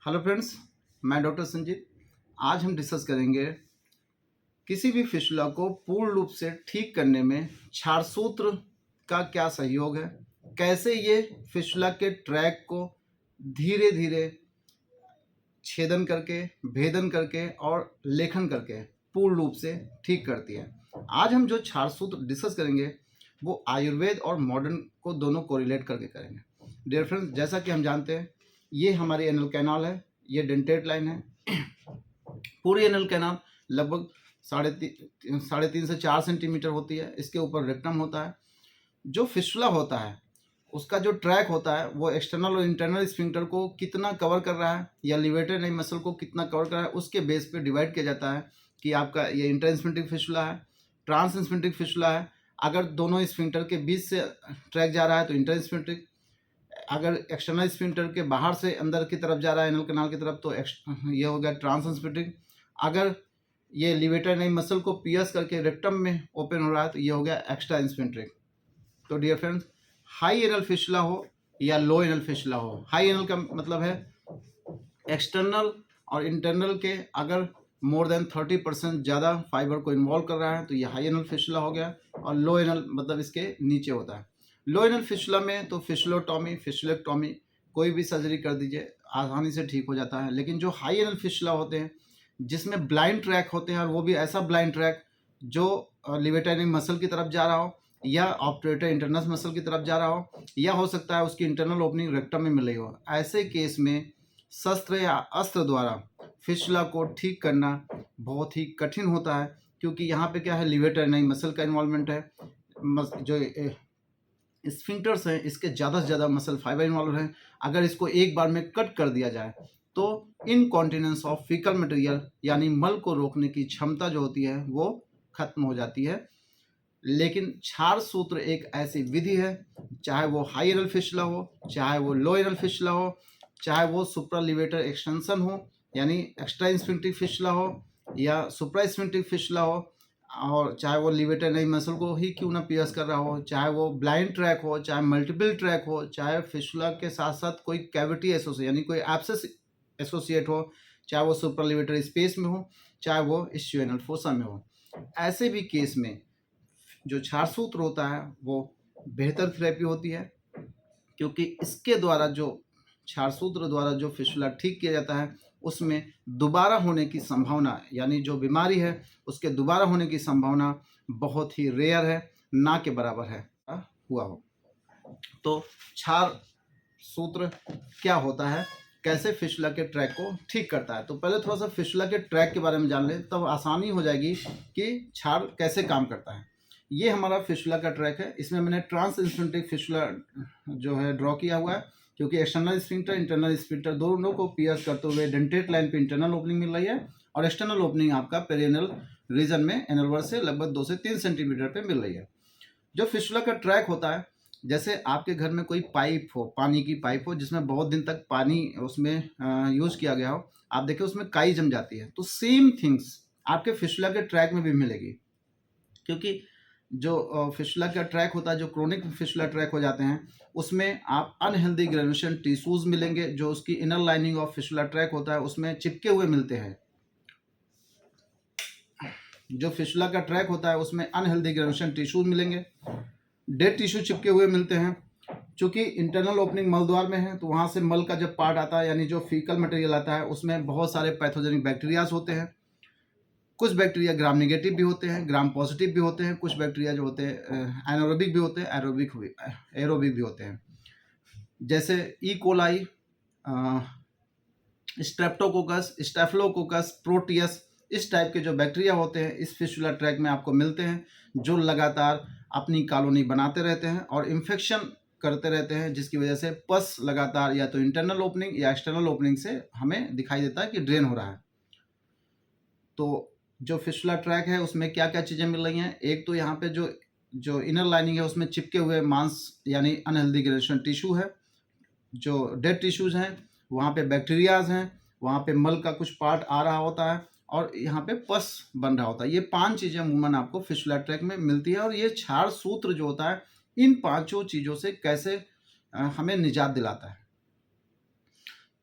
Hello friends, मैं doctor Sanjeet. आज हम डिस्कस करेंगे किसी भी फिस्टुला को पूर्ण रूप से ठीक करने में क्षारसूत्र का क्या सहयोग है, कैसे ये फिस्टुला के ट्रैक को धीरे धीरे छेदन करके, भेदन करके और लेखन करके पूर्ण रूप से ठीक करती है। आज हम जो क्षारसूत्र डिस्कस करेंगे वो आयुर्वेद और मॉडर्न को दोनों कोरिलेट करके करेंगे। डियर फ्रेंड्स, जैसा कि हम जानते हैं ये हमारी एनल कैनाल है, ये डेंटेट लाइन है। पूरी एनल कैनाल लगभग साढ़े तीन से 4 सेंटीमीटर होती है। इसके ऊपर रेक्टम होता है। जो फिस्टुला होता है उसका जो ट्रैक होता है वो एक्सटर्नल और इंटरनल स्फिंक्टर को कितना कवर कर रहा है या लिवेटर नई मसल को कितना कवर कर रहा है, उसके बेस पे डिवाइड किया जाता है कि आपका ये इंटरस्फिंक्टिक फिस्टुला है, ट्रांसस्फिंक्टिक फिस्टुला है। अगर दोनों स्फिंक्टर के बीच से ट्रैक जा रहा है तो इंटरस्फिंक्टिक, अगर एक्सटर्नल स्फिंक्टर के बाहर से अंदर की तरफ जा रहा है एनल कैनाल की तरफ तो ये हो गया ट्रांसस्फिंक्टिक। अगर ये लिवेटर नई मसल को पियर्स करके रेक्टम में ओपन हो रहा है तो ये हो गया एक्स्ट्रा स्फिंक्ट्रिक। तो dear friends, high anal fistula हो या लो एनल फिस्टुला हो, हाई एनल का मतलब है एक्सटर्नल और इंटरनल के अगर मोर देन 30% ज़्यादा फाइबर को इन्वॉल्व कर रहा है तो ये हाई एनल फिस्टुला हो गया। और लो एनल मतलब इसके नीचे होता है। लो एनल फिस्टुला में तो फिस्टुलोटॉमी, फिस्टुलेक्टॉमी कोई भी सर्जरी कर दीजिए आसानी से ठीक हो जाता है। लेकिन जो हाई एनल फिस्टुला होते हैं जिसमें ब्लाइंड ट्रैक होते हैं, और वो भी ऐसा ब्लाइंड ट्रैक जो लिवेटर मसल की तरफ जा रहा हो या ऑब्टरेटर इंटरनल मसल की तरफ जा रहा हो, या हो सकता है उसकी इंटरनल ओपनिंग रेक्टम में मिल रही हो, ऐसे केस में शस्त्र या अस्त्र द्वारा फिस्टुला को ठीक करना बहुत ही कठिन होता है। क्योंकि यहाँ पे क्या है, लिवेटर नई मसल का इन्वॉल्वमेंट है। जो स्फिंक्टर्स हैं इसके ज़्यादा से ज़्यादा मसल फाइबर इन्वॉल्व हैं। अगर इसको एक बार में कट कर दिया जाए तो इनकॉन्टिनेंस ऑफ फीकल मटेरियल यानी मल को रोकने की क्षमता जो होती है वो खत्म हो जाती है। लेकिन क्षार सूत्र एक ऐसी विधि है, चाहे वो हाई एनल फिस्टुला हो, चाहे वो लो एनल फिस्टुला हो, चाहे वो सुप्रालिवेटर एक्सटेंशन हो यानी एक्स्ट्रा स्फिंक्टिक फिस्टुला हो या सुप्रा स्फिंक्टिक फिस्टुला हो, और चाहे वो लिवेटर नई मसल को ही क्यों ना पियर्स कर रहा हो, चाहे वो ब्लाइंड ट्रैक हो, चाहे मल्टीपल ट्रैक हो, चाहे फिस्टुला के साथ साथ कोई कैविटी एसोसिएट यानी कोई एब्सेस एसोसिएट हो, चाहे वो सुप्रालिवेटर स्पेस में हो, चाहे वो इस्चियोएनल फोसा में हो, ऐसे भी केस में जो क्षार सूत्र होता है वो बेहतर थेरेपी होती है। क्योंकि इसके द्वारा जो क्षार सूत्र द्वारा जो फिस्टुला ठीक किया जाता है उसमें दोबारा होने की संभावना यानी जो बीमारी है उसके दोबारा होने की संभावना बहुत ही रेयर है, ना के बराबर है हुआ हो। तो क्षार सूत्र क्या होता है, कैसे फिस्टुला के ट्रैक को ठीक करता है, तो पहले थोड़ा सा फिस्टुला के ट्रैक के बारे में जान लें तब आसानी हो जाएगी कि क्षार कैसे काम करता है। ये हमारा फिस्टुला का ट्रैक है। इसमें मैंने ट्रांसस्फिंक्टिक फिस्टुला जो है ड्रॉ किया हुआ है, क्योंकि एक्सटर्नल स्फिंक्टर इंटरनल स्फिंक्टर दोनों को पियर्स करते हुए डेंटेट लाइन पे इंटरनल ओपनिंग मिल रही है और एक्सटर्नल ओपनिंग आपका पेरिनेल रीजन में एनल वर्स से लगभग 2 से 3 सेंटीमीटर पे मिल रही है। जो फिस्टुला का ट्रैक होता है, जैसे आपके घर में कोई पाइप हो, पानी की पाइप हो जिसमें बहुत दिन तक पानी उसमें यूज़ किया गया हो, आप देखिए उसमें काई जम जाती है, तो सेम थिंग्स आपके फिस्टुला के ट्रैक में भी मिलेगी। क्योंकि जो फिस्टुला का ट्रैक होता है, जो क्रोनिक फिस्टुला ट्रैक हो जाते हैं उसमें आप अनहेल्दी ग्रेनुलेशन टिश्यूज मिलेंगे जो उसकी inner lining of fistula track होता है उसमें चिपके हुए मिलते हैं। जो फिस्टुला का ट्रैक होता है उसमें अनहेल्दी ग्रेनुलेशन टिश्यूज मिलेंगे, डेड टिश्यू चिपके हुए मिलते हैं। चूँकि इंटरनल ओपनिंग मल द्वार में है तो वहाँ से मल का जब पार्ट आता है यानी जो फीकल मटेरियल आता है उसमें बहुत सारे पैथोजेनिक बैक्टीरियाज होते हैं। कुछ बैक्टीरिया ग्राम नेगेटिव भी होते हैं, ग्राम पॉजिटिव भी होते हैं, कुछ बैक्टीरिया जो होते हैं एनारोबिक भी होते हैं, एरोबिक भी होते हैं। जैसे E coli, Streptococcus, staphylococcus, Proteus, इस टाइप के जो बैक्टीरिया होते हैं इस फिस्टुला ट्रैक में आपको मिलते हैं, जो लगातार अपनी कॉलोनी बनाते रहते हैं और इन्फेक्शन करते रहते हैं, जिसकी वजह से पस लगातार या तो इंटरनल ओपनिंग या एक्सटर्नल ओपनिंग से हमें दिखाई देता है कि ड्रेन हो रहा है। तो जो फिस्टुला ट्रैक है उसमें क्या क्या चीज़ें मिल रही हैं, एक तो यहाँ पे जो इनर लाइनिंग है उसमें चिपके हुए मांस यानी अनहेल्दी ग्रेनुलेशन टिश्यू है, जो डेड टिश्यूज़ हैं वहाँ पे बैक्टीरियाज हैं, वहाँ पे मल का कुछ पार्ट आ रहा होता है और यहाँ पे पस बन रहा होता है। ये 5 चीज़ें अमूमन आपको फिस्टुला ट्रैक में मिलती है और ये क्षार सूत्र जो होता है इन 5 चीज़ों से कैसे हमें निजात दिलाता है।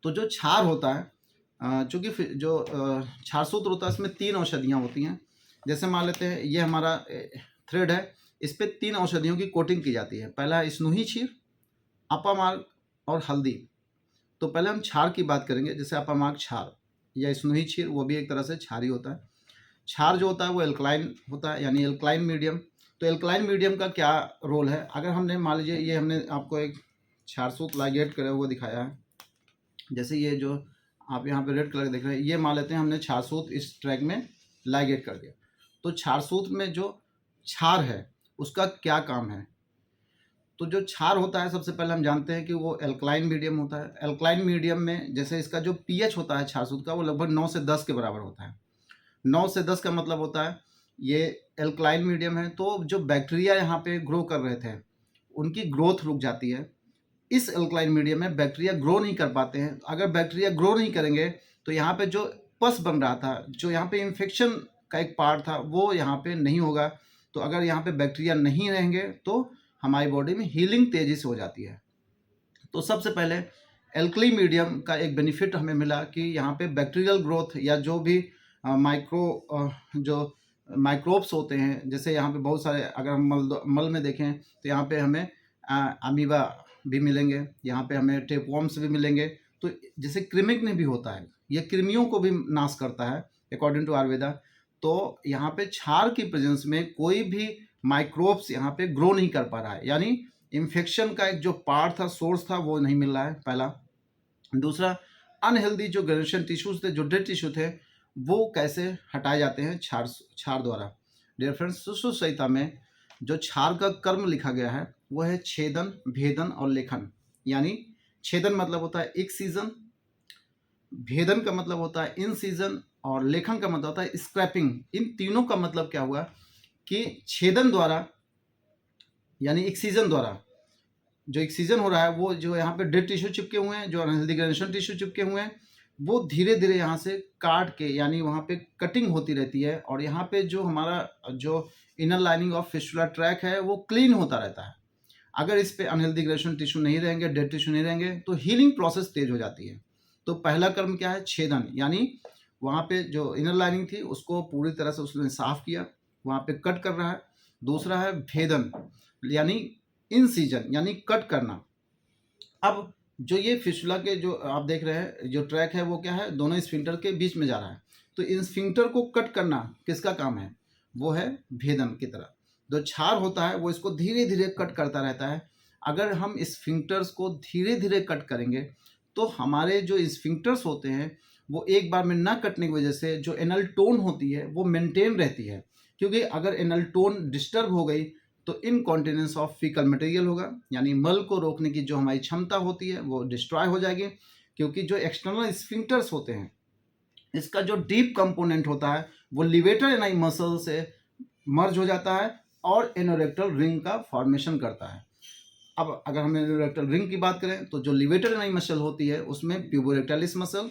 तो जो क्षार होता है, चूँकि जो क्षार सूत्र होता है इसमें 3 औषधियाँ होती हैं। जैसे मान लेते हैं ये हमारा थ्रेड है, इस पे 3 औषधियों की कोटिंग की जाती है। पहला है स्नूही क्षीर, अपामार्ग और हल्दी। तो पहले हम क्षार की बात करेंगे, जैसे अपामार्ग क्षार या स्नूही क्षीर, वो भी एक तरह से क्षार ही होता है। क्षार जो होता है वो एल्कलाइन होता है, यानी एल्कलाइन मीडियम। तो एल्कलाइन मीडियम का क्या रोल है, अगर हमने मान लीजिए ये हमने आपको एक क्षार सूत्र लाइगेट करे हुआ दिखाया है, जैसे ये जो आप यहाँ पे रेड कलर देख रहे हैं, ये मान लेते हैं हमने क्षार सूत्र इस ट्रैक में लाइगेट कर दिया। तो क्षार सूत्र में जो क्षार है उसका क्या काम है, तो जो क्षार होता है सबसे पहले हम जानते हैं कि वो एल्कलाइन मीडियम होता है। एल्कलाइन मीडियम में जैसे इसका जो पीएच होता है क्षार सूत्र का, वो लगभग 9 से 10 के बराबर होता है। 9 से 10 का मतलब होता है ये एल्कलाइन मीडियम है, तो जो बैक्टीरिया यहाँ पे ग्रो कर रहे थे उनकी ग्रोथ रुक जाती है। इस एल्कलाइन मीडियम में बैक्टीरिया ग्रो नहीं कर पाते हैं। अगर बैक्टीरिया ग्रो नहीं करेंगे तो यहाँ पे जो पस बन रहा था, जो यहाँ पे इन्फेक्शन का एक पार्ट था, वो यहाँ पे नहीं होगा। तो अगर यहाँ पे बैक्टीरिया नहीं रहेंगे तो हमारी बॉडी में हीलिंग तेज़ी से हो जाती है। तो सबसे पहले एल्कली मीडियम का एक बेनिफिट हमें मिला कि यहाँ पे बैक्टीरियल ग्रोथ या जो भी जो माइक्रोब्स होते हैं, जैसे यहाँ पे बहुत सारे, अगर हम मल में देखें तो यहाँ पे हमें अमीबा भी मिलेंगे, यहाँ पे हमें टेपवॉर्म्स भी मिलेंगे। तो जैसे कृमिक भी होता है, ये कृमियों को भी नाश करता है अकॉर्डिंग टू आयुर्वेदा। तो यहाँ पे क्षार की प्रेजेंस में कोई भी माइक्रोब्स यहाँ पे ग्रो नहीं कर पा रहा है, यानी इन्फेक्शन का एक जो पार्ट था, सोर्स था, वो नहीं मिल रहा है, पहला। दूसरा, अनहेल्दी जो ग्रेनुलेशन टिश्यूज थे, जो डेड टिश्यू थे, वो कैसे हटाए जाते हैं क्षार द्वारा। डियर फ्रेंड्स, सुश्रुत संहिता में जो क्षार का कर्म लिखा गया है वो है छेदन, भेदन और लेखन। यानी छेदन मतलब होता है एक सीजन, भेदन का मतलब होता है इन सीजन, और लेखन का मतलब होता है स्क्रैपिंग। इन तीनों का मतलब क्या हुआ कि छेदन द्वारा यानी एक्सीजन द्वारा जो एक्सीजन हो रहा है, वो जो यहाँ पे डेड टिश्यू चिपके हुए हैं, जो अनहेल्दी ग्रेनुलेशन टिश्यू चिपके हुए हैं, वो धीरे धीरे यहाँ से काट के, यानी वहाँ पे कटिंग होती रहती है, और यहाँ पे जो हमारा जो inner lining of fistula track है वो क्लीन होता रहता है। अगर इस पे अनहेल्दी ग्रेनुलेशन टिश्यू नहीं रहेंगे, डेड टिश्यू नहीं रहेंगे, तो हीलिंग प्रोसेस तेज हो जाती है। तो पहला कर्म क्या है, छेदन, यानी वहाँ पे जो इनर लाइनिंग थी उसको पूरी तरह से उसने साफ किया, वहाँ पे कट कर रहा है। दूसरा है भेदन, यानी इन सीजन, यानी कट करना। अब जो ये फिस्टुला के जो आप देख रहे हैं जो ट्रैक है, वो क्या है, दोनों स्फिंक्टर के बीच में जा रहा है। तो इन स्फिंक्टर को कट करना किसका काम है, वो है भेदन की तरह। जो क्षार होता है वो इसको धीरे धीरे कट करता रहता है। अगर हम स्फिंक्टर्स को धीरे धीरे कट करेंगे तो हमारे जो स्फिंक्टर्स होते हैं वो एक बार में ना कटने की वजह से जो एनल टोन होती है वो मेंटेन रहती है। क्योंकि अगर एनल टोन डिस्टर्ब हो गई तो इनकॉन्टिनेंस ऑफ फीकल मटेरियल होगा, यानी मल को रोकने की जो हमारी क्षमता होती है वो डिस्ट्रॉय हो जाएगी। क्योंकि जो एक्सटर्नल स्फिंक्टर्स होते हैं, इसका जो डीप कंपोनेंट होता है वो लिवेटर एनाई मसल से मर्ज हो जाता है और एनोरेक्टल रिंग का फॉर्मेशन करता है। अब अगर हम एनोरेक्टल रिंग की बात करें तो जो लिवेटर एनाई मसल होती है उसमें प्यूबोरेक्टालिस मसल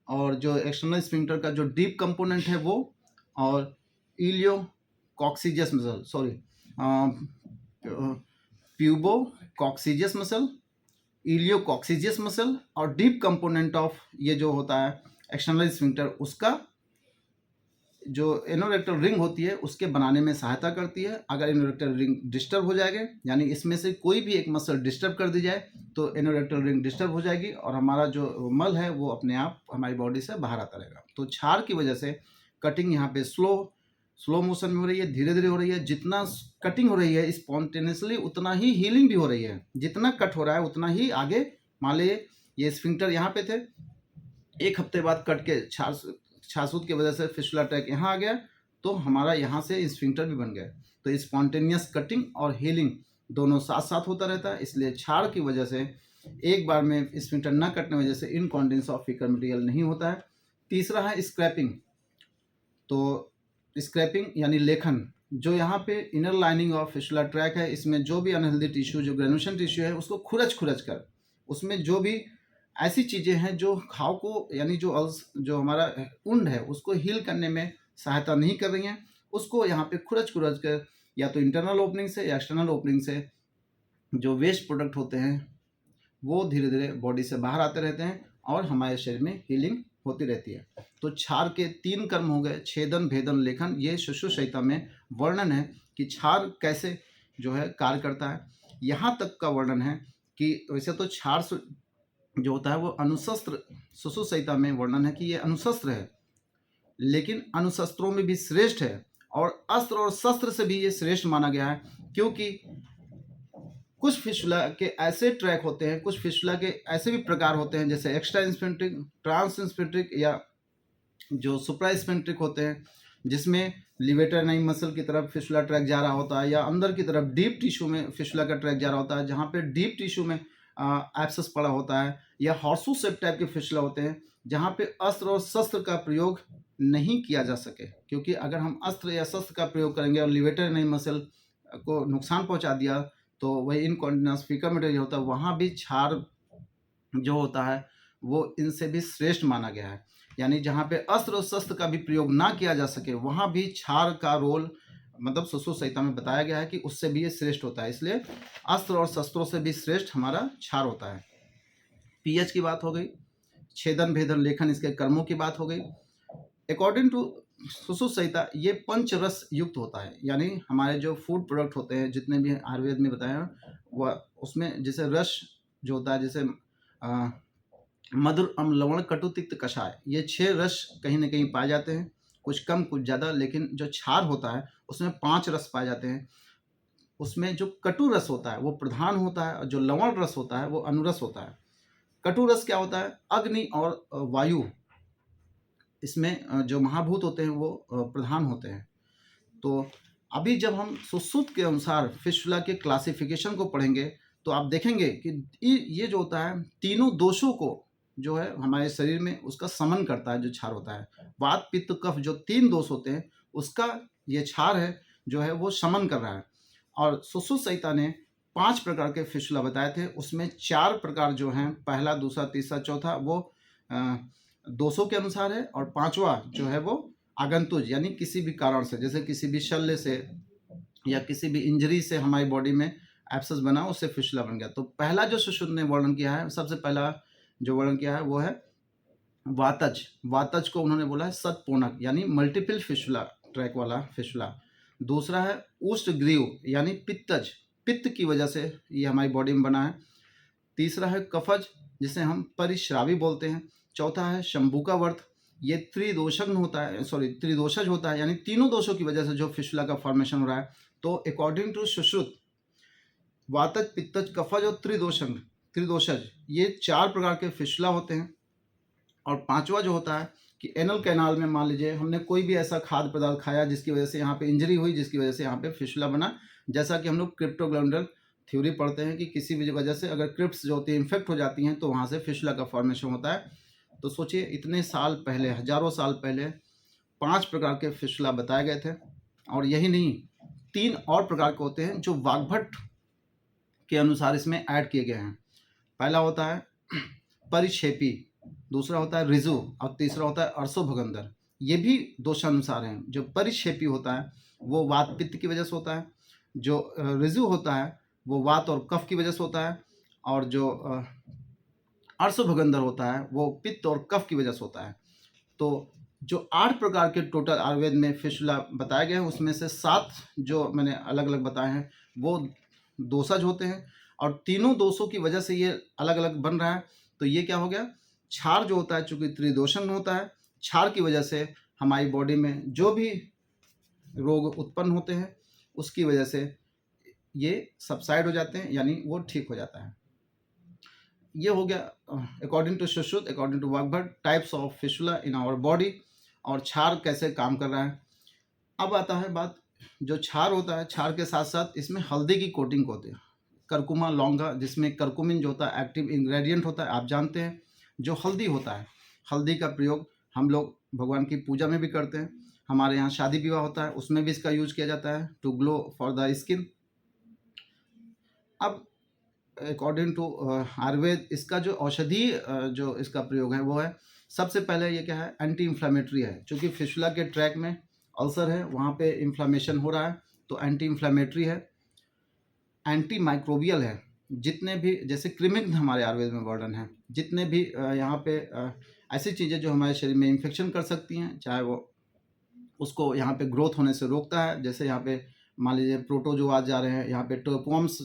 और जो एक्सटर्नल स्फिंक्टर का जो डीप कंपोनेंट है वो, और इलियोकॉक्सिजियस मसल, इलियोकॉक्सिजियस मसल और डीप कंपोनेंट ऑफ ये जो होता है एक्सटर्नल स्फिंक्टर, उसका जो एनोरेक्टल रिंग होती है उसके बनाने में सहायता करती है। अगर एनोरेक्टल रिंग डिस्टर्ब हो जाएगा, यानी इसमें से कोई भी एक मसल डिस्टर्ब कर दी जाए, तो एनोरेक्टल रिंग डिस्टर्ब हो जाएगी और हमारा जो मल है वो अपने आप हमारी बॉडी से बाहर आता रहेगा। तो क्षार की वजह से कटिंग यहाँ पे स्लो मोशन में हो रही है, धीरे धीरे हो रही है। जितना कटिंग हो रही है स्पॉन्टेनियसली, उतना ही हीलिंग भी हो रही है। जितना कट हो रहा है उतना ही आगे, मान लीजिए ये स्फिंक्टर यहाँ पे थे, एक हफ्ते बाद कट के छासूत की वजह से फिस्टुला ट्रैक यहाँ आ गया, तो हमारा यहाँ से स्फिंक्टर भी बन गया। तो स्पॉन्टेनियस कटिंग और हीलिंग दोनों साथ साथ होता रहता है। इसलिए क्षार की वजह से एक बार में स्फिंक्टर न कटने की वजह से इनकॉन्टिनेंस ऑफ फीकल मटेरियल नहीं होता है। तीसरा है स्क्रैपिंग। तो स्क्रैपिंग यानी लेखन, जो यहाँ पे inner lining of fistula track है, इसमें जो भी अनहेल्दी टिश्यू, जो ग्रेनुलेशन टिश्यू है, उसको खुरच कर उसमें जो भी ऐसी चीज़ें हैं जो घाव को, यानी जो हमारा उंड है उसको हील करने में सहायता नहीं कर रही हैं, उसको यहाँ पे खुरच कर या तो इंटरनल ओपनिंग से या एक्सटर्नल ओपनिंग से जो वेस्ट प्रोडक्ट होते हैं वो धीरे धीरे बॉडी से बाहर आते रहते हैं और हमारे शरीर में हीलिंग होती रहती है। तो क्षार के 3 कर्म हो गए, छेदन, भेदन, लेखन। ये सुश्रुत संहिता में वर्णन है कि क्षार कैसे जो है कार्य करता है। यहाँ तक का वर्णन है कि वैसे तो क्षार जो होता है वो अनुशस्त्र, सुश्रुत संहिता में वर्णन है कि ये अनुशस्त्र है, लेकिन अनुशस्त्रों में भी श्रेष्ठ है और अस्त्र और शस्त्र से भी ये श्रेष्ठ माना गया है। क्योंकि कुछ फिशुला के ऐसे ट्रैक होते हैं, कुछ फिशुला के ऐसे भी प्रकार होते हैं, जैसे एक्स्ट्रा इंस्पेंट्रिक, ट्रांस इंस्पेंट्रिक या जो सुप्रा इंस्पेंट्रिक होते हैं, जिसमें लिवेटर नाइन मसल की तरफ फिशुला ट्रैक जा रहा होता है, या अंदर की तरफ डीप टिश्यू में फिशुला का ट्रैक जा रहा होता है, जहाँ पे डीप टिश्यू में एब्सेस पड़ा होता है, या हॉर्सू शेप टाइप के फिशुला होते हैं, जहाँ पे अस्त्र और शस्त्र का प्रयोग नहीं किया जा सके। क्योंकि अगर हम अस्त्र या शस्त्र का प्रयोग करेंगे और लिवेटर नाइन मसल को नुकसान पहुँचा दिया, तो वही इनकॉन्टिनेंस, फीकल मटेरियल होता है, वहाँ भी क्षार जो होता है वो इनसे भी श्रेष्ठ माना गया है। यानी जहाँ पे अस्त्र और शस्त्र का भी प्रयोग ना किया जा सके, वहाँ भी क्षार का रोल मतलब सुश्रुत संहिता में बताया गया है कि उससे भी ये श्रेष्ठ होता है। इसलिए अस्त्र और शस्त्रों से भी श्रेष्ठ हमारा क्षार होता है। पीएच की बात हो गई, छेदन, भेदन, लेखन इसके कर्मों की बात हो गई। अकॉर्डिंग टू सुश्रुत संहिता ये पंच रस युक्त होता है। यानी हमारे जो फूड प्रोडक्ट होते हैं, जितने भी आयुर्वेद में बताया, वह उसमें जैसे रस जो होता है, जैसे मधुर, अम्ल, लवण, कटु, तिक्त, कषाय, ये 6 रस कहीं ना कहीं पाए जाते हैं, कुछ कम कुछ ज़्यादा। लेकिन जो क्षार होता है उसमें 5 रस पाए जाते हैं। उसमें जो कटु रस होता है वो प्रधान होता है, और जो लवण रस होता है वो अनुरस होता है। कटु रस क्या होता है? अग्नि और वायु, इसमें जो महाभूत होते हैं वो प्रधान होते हैं। तो अभी जब हम सुश्रुत के अनुसार फिशुला के क्लासिफिकेशन को पढ़ेंगे, तो आप देखेंगे कि ये जो होता है तीनों दोषों को जो है हमारे शरीर में उसका समन करता है। जो क्षार होता है, वात, पित्त, कफ, जो 3 दोष होते हैं, उसका ये क्षार है जो है वो समन कर रहा है। और सुश्रुत संहिता ने 5 प्रकार के फिशुला बताए थे। उसमें 4 प्रकार जो हैं, पहला, दूसरा, तीसरा, चौथा, वो दोषों के अनुसार है, और 5वां जो है वो आगंतुज, यानी किसी भी कारण से, जैसे किसी भी शल्य से या किसी भी इंजरी से हमारी बॉडी में एब्सेस बना, उससे फिशुला बन गया। तो पहला जो सुश्रुत ने वर्णन किया है, सबसे पहला जो वर्णन किया है वो है वातज। वातज को उन्होंने बोला है सतपोनक, यानी मल्टीपल फिशुला ट्रैक वाला फिशुला। दूसरा है उष्टग्रीव, यानी पित्तज, पित्त की वजह से ये हमारी बॉडी में बना है। तीसरा है कफज, जिसे हम परिश्रावी बोलते हैं। चौथा है शंभुका वर्त, ये त्रिदोषज्ञ होता है, त्रिदोषज होता है, यानी तीनों दोषों की वजह से जो फिशुला का फॉर्मेशन हो रहा है। तो अकॉर्डिंग टू सुश्रुत, वातज, पित्तज, कफज और त्रिदोषज, ये 4 प्रकार के फिशुला होते हैं। और 5वां जो होता है कि एनल कैनाल में मान लीजिए हमने कोई भी ऐसा खाद्य पदार्थ खाया जिसकी वजह से यहाँ पे इंजरी हुई, जिसकी वजह से यहाँ पे फिशुला बना। जैसा कि हम लोग क्रिप्टोग्लैंडल थ्योरी पढ़ते हैं कि किसी भी वजह से अगर क्रिप्स जो होती है इन्फेक्ट हो जाती हैं, तो वहाँ से फिशुला का फॉर्मेशन होता है। तो सोचिए, इतने साल पहले, हजारों साल पहले 5 प्रकार के फिशुला बताए गए थे। और यही नहीं, 3 और प्रकार के होते हैं जो वाग्भट के अनुसार इसमें ऐड किए गए हैं। पहला होता है परिक्षेपी, दूसरा होता है ऋजु, और तीसरा होता है अर्शोभगंधर। ये भी दोषानुसार हैं। जो परिक्षेपी होता है वो वात, पित्त की वजह से होता है। जो ऋजु होता है वो वात और कफ की वजह से होता है। और जो अर्शोभगंधर होता है वो पित्त और कफ की वजह से होता है। तो जो 8 प्रकार के टोटल आयुर्वेद में फिशुला बताए गए हैं, उसमें से 7 जो मैंने अलग अलग बताए हैं वो दोषज होते हैं, और तीनों दोषों की वजह से ये अलग अलग बन रहा है। तो ये क्या हो गया, क्षार जो होता है, चूंकि त्रिदोषण होता है, क्षार की वजह से हमारी बॉडी में जो भी रोग उत्पन्न होते हैं उसकी वजह से ये सबसाइड हो जाते हैं, यानी वो ठीक हो जाता है। ये हो गया according to Sushruta, according to Vagbhata, types of fistula in our body, और क्षार कैसे काम कर रहा है। अब आता है बात, जो क्षार होता है, क्षार के साथ साथ इसमें हल्दी की कोटिंग होती है, करकुमा, लौंगा, जिसमें करकुमिन जो होता है एक्टिव इंग्रेडिएंट होता है, आप जानते हैं। जो हल्दी होता है, हल्दी का प्रयोग हम लोग भगवान की पूजा में भी करते हैं। हमारे यहाँ शादी विवाह होता है, उसमें भी इसका यूज किया जाता है, to glow for the skin. अब अकॉर्डिंग टू आयुर्वेद, इसका जो औषधि जो इसका प्रयोग है वो है, सबसे पहले ये क्या है, एंटी इन्फ्लामेटरी है। चूँकि फिशुला के ट्रैक में अल्सर है, वहाँ पे इन्फ्लामेशन हो रहा है, तो एंटी इन्फ्लामेटरी है। एंटी माइक्रोबियल है, जितने भी जैसे कृमिघ्न हमारे आयुर्वेद में वर्णन है, जितने भी यहाँ पे ऐसी चीज़ें जो हमारे शरीर में इन्फेक्शन कर सकती हैं, चाहे वो उसको यहाँ पे ग्रोथ होने से रोकता है। जैसे यहाँ पे मान लीजिए प्रोटोजोआ जा रहे हैं, यहाँ पे टोपॉम्स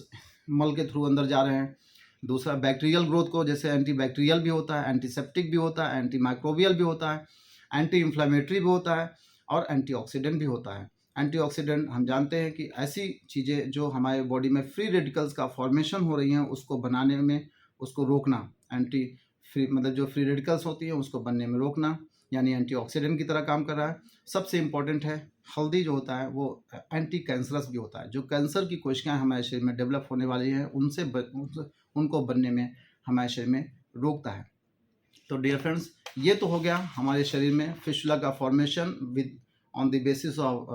मल के थ्रू अंदर जा रहे हैं। दूसरा बैक्टीरियल ग्रोथ को, जैसे एंटीबैक्टीरियल भी होता है, एंटीसेप्टिक भी होता है, एंटी माइक्रोबियल भी होता है, एंटी इन्फ्लेमेटरी भी होता है और एंटीऑक्सीडेंट भी होता है। एंटीऑक्सीडेंट हम जानते हैं कि ऐसी चीज़ें जो हमारे बॉडी में फ्री रेडिकल्स का फॉर्मेशन हो रही हैं उसको बनाने में, उसको रोकना, एंटी फ्री मतलब जो फ्री रेडिकल्स होती हैं उसको बनने में रोकना, यानी एंटीऑक्सीडेंट की तरह काम कर रहा है। सबसे इम्पॉर्टेंट है हल्दी जो होता है वो एंटी कैंसरस भी होता है। जो कैंसर की कोशिकाएं हमारे शरीर में डेवलप होने वाली हैं उनको बनने में हमारे शरीर में रोकता है। तो डियर फ्रेंड्स, ये तो हो गया हमारे शरीर में फिस्टुला का formation with on the basis of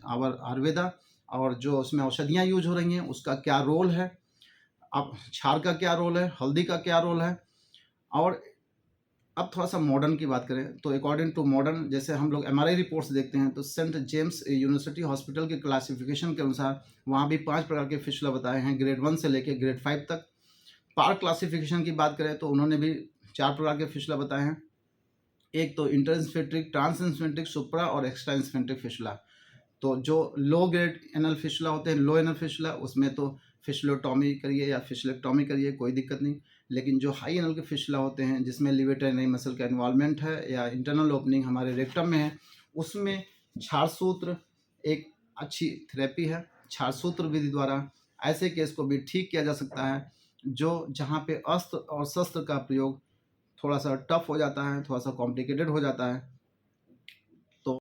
our Ayurveda, और जो उसमें औषधियाँ यूज हो रही हैं उसका क्या रोल है, अब क्षार का क्या रोल है, हल्दी का क्या रोल है। और अब थोड़ा सा मॉडर्न की बात करें तो अकॉर्डिंग टू मॉडर्न, जैसे हम लोग एमआरआई रिपोर्ट्स देखते हैं तो सेंट जेम्स यूनिवर्सिटी हॉस्पिटल के क्लासिफिकेशन के अनुसार वहाँ भी 5 प्रकार के फिस्टुला बताए हैं, ग्रेड 1 से लेकर ग्रेड 5 तक। पार्क क्लासिफिकेशन की बात करें तो उन्होंने भी 4 प्रकार के फिस्टुला बताए हैं। एक तो इंटरइन्फेंट्रिक, ट्रांसइन्फेंट्रिक, सुप्रा और एक्स्ट्रा इन्फेंट्रिक फिस्टुला। तो जो लो ग्रेड एनल फिस्टुला होते हैं, लो एनल फिस्टुला, उसमें तो फिस्टुलोटॉमी करिए या फिस्टुलेक्टॉमी करिए, कोई दिक्कत नहीं। लेकिन जो हाई एनल के फिस्टुला होते हैं जिसमें लिवेटरनरी मसल का इन्वॉल्वमेंट है या इंटरनल ओपनिंग हमारे रेक्टम में है, उसमें क्षारसूत्र एक अच्छी थेरेपी है। क्षारसूत्र विधि द्वारा ऐसे केस को भी ठीक किया जा सकता है जो जहाँ पे अस्त्र और शस्त्र का प्रयोग थोड़ा सा टफ हो जाता है, थोड़ा सा कॉम्प्लिकेटेड हो जाता है।